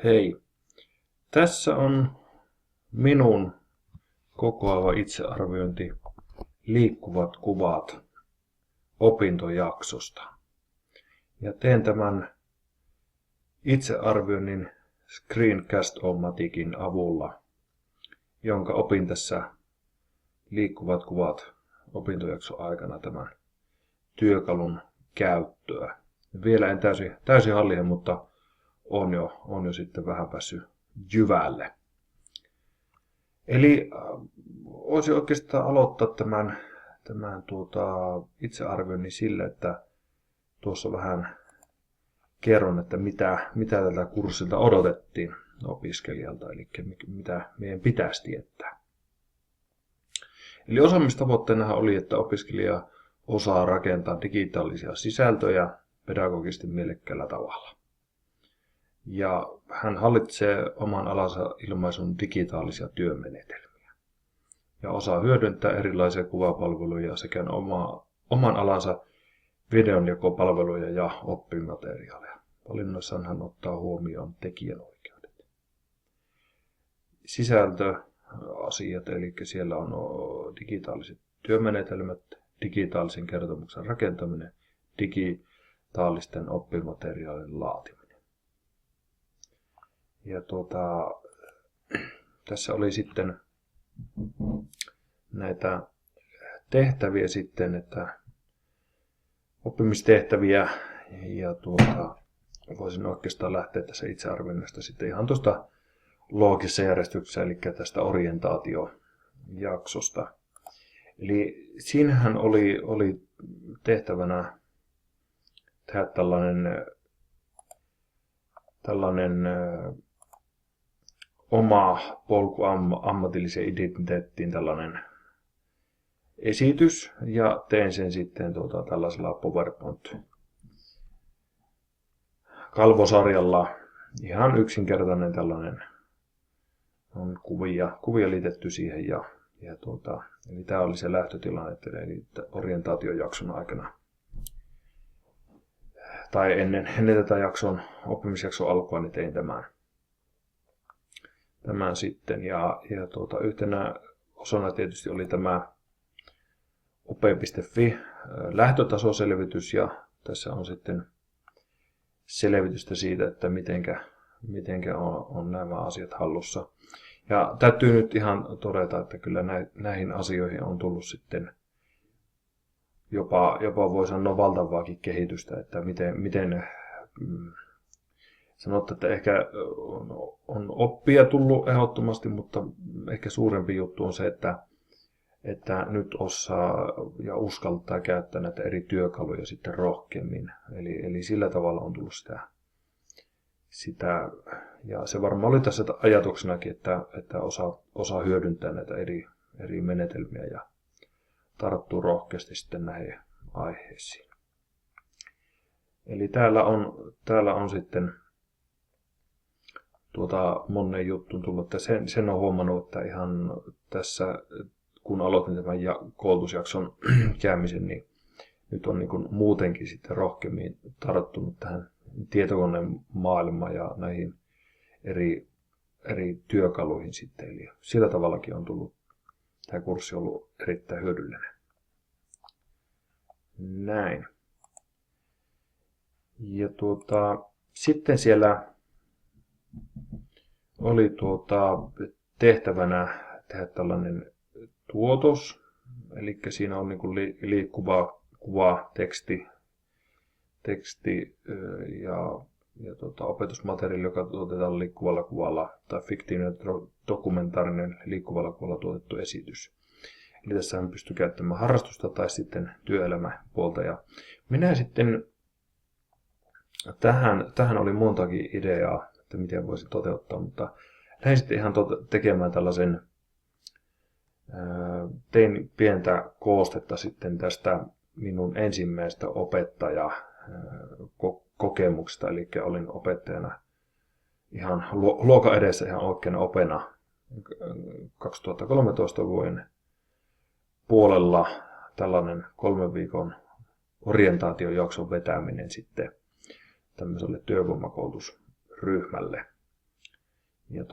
Hei, tässä on minun kokoava itsearviointi liikkuvat kuvat opintojaksosta. Ja teen tämän itsearvioinnin Screencast-O-Maticin avulla, jonka opin tässä liikkuvat kuvat opintojakson aikana tämän työkalun käyttöä. Vielä en täysin hallinnut, mutta on jo sitten vähän päässyt jyvälle. Eli voisin oikeastaan aloittaa tämän itsearvioinnin sille, että tuossa vähän kerron, että mitä tältä kurssilta odotettiin opiskelijalta, eli mitä meidän pitäisi tietää. Eli osaamistavoitteenahan oli, että opiskelija osaa rakentaa digitaalisia sisältöjä pedagogisesti mielekkäällä tavalla. Ja hän hallitsee oman alansa ilmaisun digitaalisia työmenetelmiä. Ja osaa hyödyntää erilaisia kuvapalveluja sekä oman alansa videonjakopalveluja ja oppimateriaaleja. Valinnoissaan hän ottaa huomioon tekijänoikeudet. Sisältöasiat, eli siellä on digitaaliset työmenetelmät, digitaalisen kertomuksen rakentaminen, digitaalisten oppimateriaalien laatiminen. Ja tässä oli sitten näitä tehtäviä sitten, että oppimistehtäviä ja voisin oikeastaan lähteä tässä itsearvioinnista sitten ihan tuosta loogisessa järjestyksessä, eli tästä orientaatiojaksosta. Eli siinähän oli tehtävänä tehdä tällainen oma polku ammatilliseen identiteettiin tällainen esitys ja tein sen sitten tällaisella PowerPoint-kalvosarjalla. Ihan yksinkertainen tällainen, on kuvia liitetty siihen eli tämä oli se lähtötilanne, eli orientaatiojakson aikana tai ennen tätä oppimisjakson alkua niin tein tämän sitten ja yhtenä osana tietysti oli tämä ope.fi lähtötasoselvitys ja tässä on sitten selvitystä siitä, että mitenkä on nämä asiat hallussa. Ja täytyy nyt ihan todeta, että kyllä näihin asioihin on tullut sitten jopa voi sanoa valtavaakin kehitystä, että miten sanotte, että ehkä on oppia tullut ehdottomasti, mutta ehkä suurempi juttu on se, että nyt osaa ja uskaltaa käyttää näitä eri työkaluja sitten rohkeammin. Eli sillä tavalla on tullut sitä ja se varmaan oli tässä ajatuksenakin, että osaa hyödyntää näitä eri menetelmiä ja tarttuu rohkeasti sitten näihin aiheisiin. Eli täällä on sitten monen juttuun tullut, että sen on huomannut, että ihan tässä kun aloitin tämän koulutusjakson käymisen, niin nyt on niin kuin muutenkin sitten rohkeammin tarttunut tähän tietokoneen maailmaan ja näihin eri työkaluihin sitten. Eli sillä tavallakin on tullut tämä kurssi ollut erittäin hyödyllinen. Näin. Ja sitten siellä oli tehtävänä tehdä tällainen tuotos, eli siinä on niin kuin liikkuva kuva, teksti ja opetusmateriaali, joka tuotetaan liikkuvalla kuvalla, tai fiktiivinen dokumentaarinen liikkuvalla kuvalla tuotettu esitys. Eli tässä hän pystyy käyttämään harrastusta tai sitten työelämäpuolta. Ja minä sitten, tähän oli montakin ideaa, että miten voisin toteuttaa, mutta lähdin sitten ihan tekemään tällaisen, tein pientä koostetta sitten tästä minun ensimmäistä opettajakokemuksesta, eli olin opettajana ihan luokan edessä ihan oikeana opena 2013 vuoden puolella tällainen 3 viikon orientaatiojakson vetäminen sitten tämmöiselle työvoimakoulutusryhmälle. Ja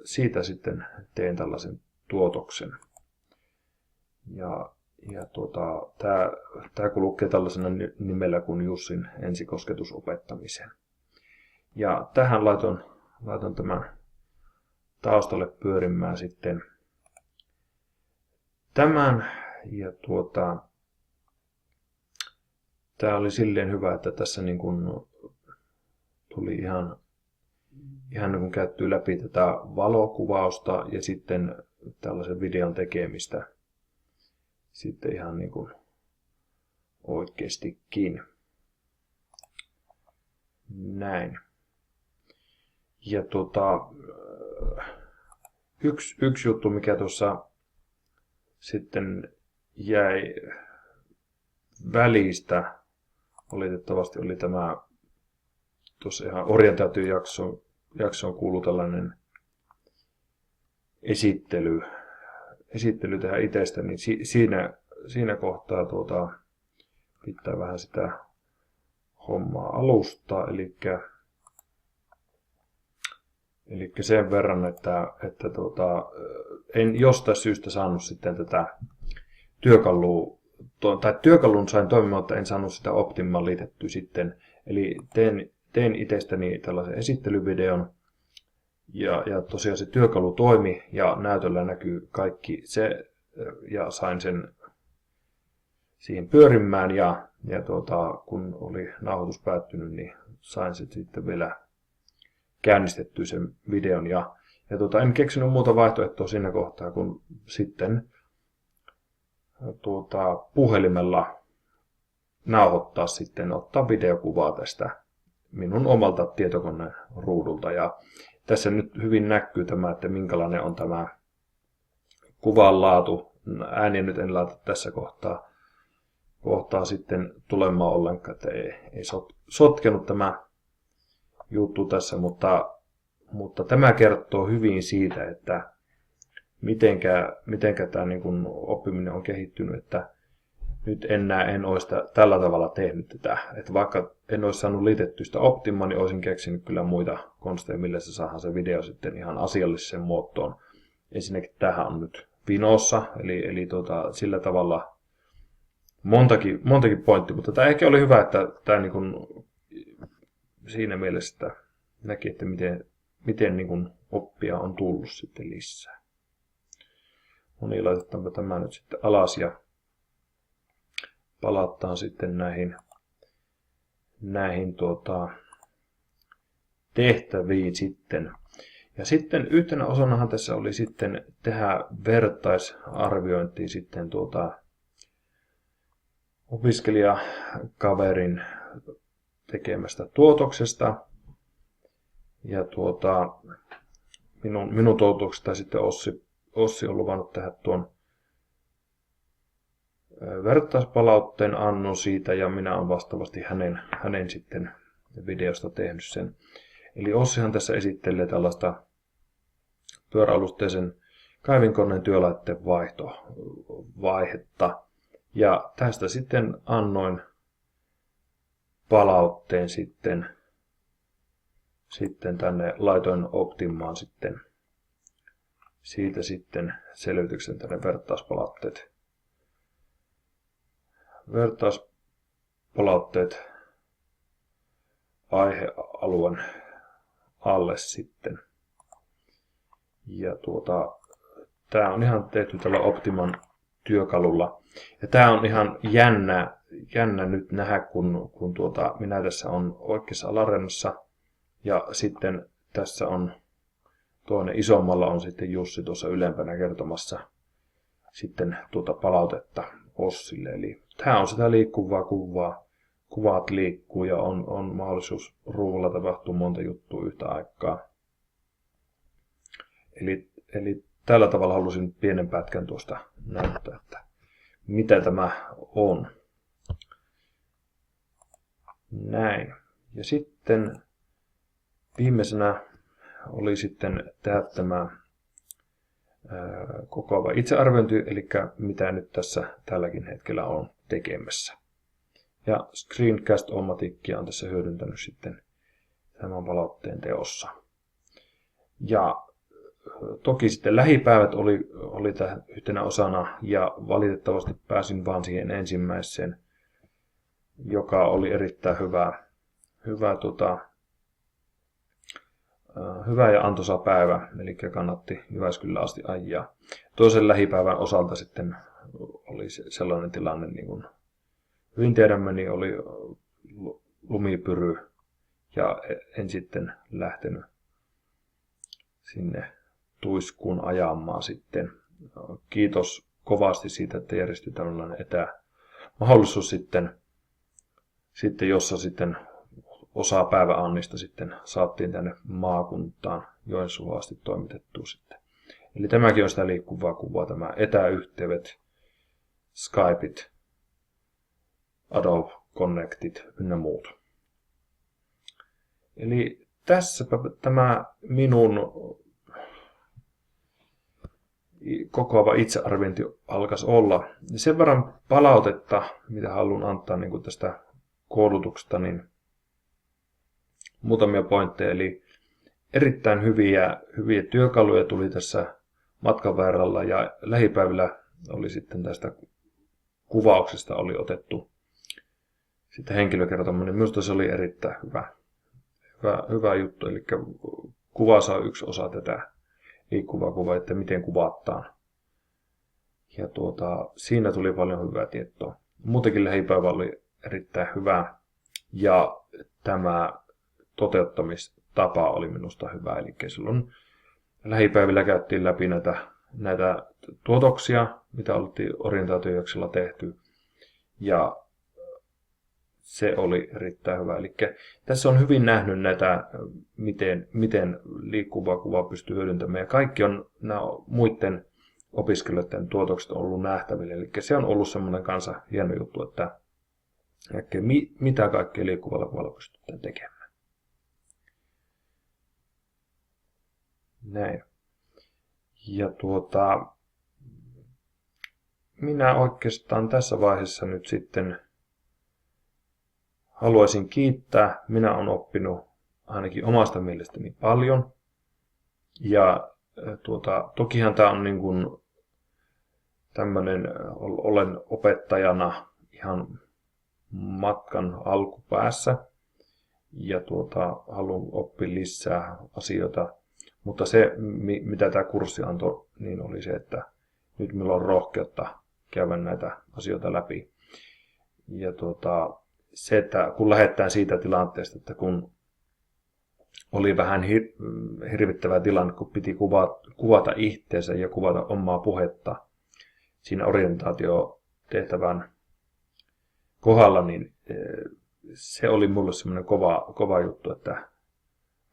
siitä sitten teen tällaisen tuotoksen. Ja tämä kulkee tällaisena nimellä kuin Jussin ensikosketusopettamiseen. Ja tähän laitoin tämän taustalle pyörimään sitten tämän. Ja tämä oli silleen hyvä, että tässä niin kun tuli ihan niin kun käyttyy läpi tätä valokuvausta ja sitten tällaisen videon tekemistä sitten ihan niin kuin oikeastikin. Näin. Ja yksi juttu, mikä tuossa sitten jäi välistä, valitettavasti oli tämä, tuossa ihan orientaatiojaksoon kuului tällainen esittely tähän itsestä, niin siinä kohtaa pitää vähän sitä hommaa alustaa, eli sen verran, että en jostain syystä saanut sitten tätä työkalun sain toimimaan, mutta en saanut sitä Optimaan liitettyä sitten, eli tein itsestäni tällaisen esittelyvideon, ja tosiaan se työkalu toimi ja näytöllä näkyy kaikki se ja sain sen siihen pyörimään ja kun oli nauhoitus päättynyt, niin sain sitten vielä käynnistettyä sen videon ja en keksinyt muuta vaihtoehtoa siinä kohtaa, kun sitten puhelimella nauhoittaa sitten, ottaa videokuvaa tästä minun omalta tietokoneen ruudulta. Ja tässä nyt hyvin näkyy tämä, että minkälainen on tämä kuvan laatu. Ääniä nyt en laita tässä kohtaa sitten tulemaan ollenkaan, että ei sotkenut tämä juttu tässä, mutta tämä kertoo hyvin siitä, että mitenkä tämä niin kuin oppiminen on kehittynyt, että nyt en olisi tällä tavalla tehnyt tätä. Että vaikka en olisi saanut liitettyä sitä Optimaa, niin olisin keksinyt kyllä muita konsteja, millä se saadaan se video sitten ihan asialliseen muotoon. Ensinnäkin tämähän on nyt vinossa, eli sillä tavalla montakin pointtia, mutta tämä ehkä oli hyvä, että tämä niin kuin siinä mielessä että näki, että miten niin kuin oppia on tullut sitten lisää. No niin, laitetaanpa tämä nyt sitten alas ja palataan sitten näihin tehtäviin sitten. Ja sitten yhtenä osanahan tässä oli sitten tehdä vertaisarviointia sitten opiskelijakaverin tekemästä tuotoksesta. Ja minun tuotoksesta sitten Ossi on luvannut tehdä tuon vertaispalautteen annon siitä ja minä olen vastaavasti hänen sitten videosta tehnyt sen. Eli Ossihan tässä esittelee tällaista pyöräalusteisen kaivinkoneen työlaitteen vaihetta. Ja tästä sitten annoin palautteen sitten tänne, laitoin Optimaan sitten siitä sitten selvityksen tänne vertaispalautteet aihealueen alle sitten. Ja tämä on ihan tehty tällä Optiman työkalulla. Ja tämä on ihan jännä nyt nähdä, kun minä tässä on oikeassa alaremmassa ja sitten tässä on toinen isommalla on sitten Jussi tuossa ylempänä kertomassa sitten palautetta Ossille. Eli tämä on sitä liikkuvaa kuvaa. Kuvat liikkuu ja on mahdollisuus ruudulla tapahtua monta juttua yhtä aikaa. Eli tällä tavalla halusin pienen pätkän tuosta näyttää, että mitä tämä on. Näin. Ja sitten viimeisenä oli sitten tehdä tämä kokoava itsearviointi, eli mitä nyt tässä tälläkin hetkellä on tekemässä. Ja Screencast-omatiikkia on tässä hyödyntänyt sitten tämän palautteen teossa. Ja toki sitten lähipäivät oli yhtenä osana ja valitettavasti pääsin vaan siihen ensimmäiseen, joka oli erittäin hyvä ja antoisa päivä, eli kannatti Jyväskylään asti ajaa. Toisen lähipäivän osalta sitten oli sellainen tilanne, niin kuin hyvin tiedämme, niin oli lumipyry ja en sitten lähtenyt sinne Tuiskuun ajamaan sitten. Kiitos kovasti siitä, että järjestyi tällainen etämahdollisuus sitten, jossa sitten osa päiväannista sitten saatiin tänne maakuntaan Joensuuhun asti toimitettua sitten. Eli tämäkin on sitä liikkuvaa kuvaa, tämä etäyhteydet, Skypeit, Adobe Connectit ynnä muut. Eli tässäpä tämä minun kokoava itsearviointi alkaisi olla. Sen verran palautetta, mitä haluan antaa niin kuin tästä koulutuksesta, niin muutamia pointteja. Eli erittäin hyviä työkaluja tuli tässä matkan varrella ja lähipäivillä oli sitten tästä kuvauksesta oli otettu sitten henkilökertomus, niin minusta se oli erittäin hyvä juttu. Eli kuvaus on yksi osa tätä liikkuvaa kuvaa, että miten kuvataan. Ja siinä tuli paljon hyvää tietoa. Muutenkin lähipäivä oli erittäin hyvä ja tämä toteuttamistapa oli minusta hyvä. Eli silloin lähipäivillä käytiin läpi näitä tuotoksia, mitä oltiin orientaatiojaksolla tehty. Ja se oli erittäin hyvä. Eli tässä on hyvin nähnyt näitä, miten liikkuvaa kuvaa pystyy hyödyntämään. Ja kaikki on nämä muiden opiskelijoiden tuotokset on ollut nähtävillä. Eli se on ollut semmoinen kanssa hieno juttu, että mitä kaikkea liikkuvalla kuvalla pystytään tekemään. Näin. Ja minä oikeastaan tässä vaiheessa nyt sitten haluaisin kiittää. Minä olen oppinut ainakin omasta mielestäni paljon. Ja tokihan tämä on niin kuin tämmöinen, olen opettajana ihan matkan alkupäässä. Ja haluan oppia lisää asioita. Mutta se, mitä tämä kurssi antoi, niin oli se, että nyt minulla on rohkeutta käydä näitä asioita läpi. Ja se, että kun lähdetään siitä tilanteesta, että kun oli vähän hirvittävä tilanne, kun piti kuvata itseensä ja kuvata omaa puhetta siinä orientaatiotehtävän kohdalla, niin se oli mulle semmoinen kova juttu, että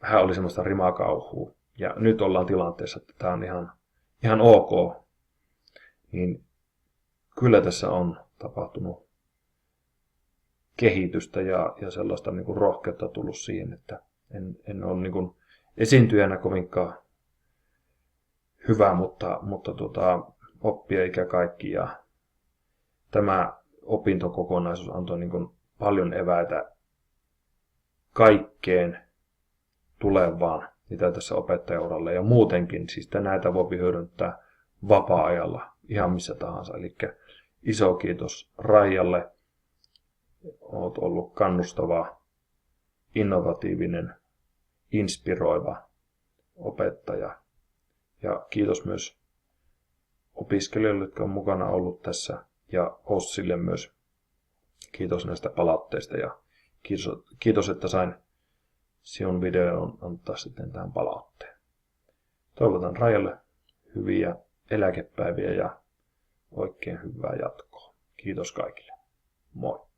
vähän oli semmoista rimakauhua. Ja nyt ollaan tilanteessa, että tämä on ihan ok. Niin kyllä tässä on tapahtunut kehitystä ja sellaista niin kuin rohkeutta tullut siihen, että en ole niin kuin esiintyjänä kovinkaan hyvä, mutta oppia ikä kaikki. Ja tämä opintokokonaisuus antoi niin kuin paljon eväitä kaikkeen tulevaan, mitä tässä opettajauralla ja muutenkin. Siis näitä voi hyödyntää vapaa-ajalla ihan missä tahansa. Eli iso kiitos Raijalle. Olet ollut kannustava, innovatiivinen, inspiroiva opettaja. Ja kiitos myös opiskelijoille, jotka on mukana ollut tässä. Ja Ossille myös kiitos näistä palautteista. Ja kiitos, että sain sinun videoon antaa sitten tähän palautteen. Toivotan Raijalle hyviä eläkepäiviä ja oikein hyvää jatkoa. Kiitos kaikille. Moi.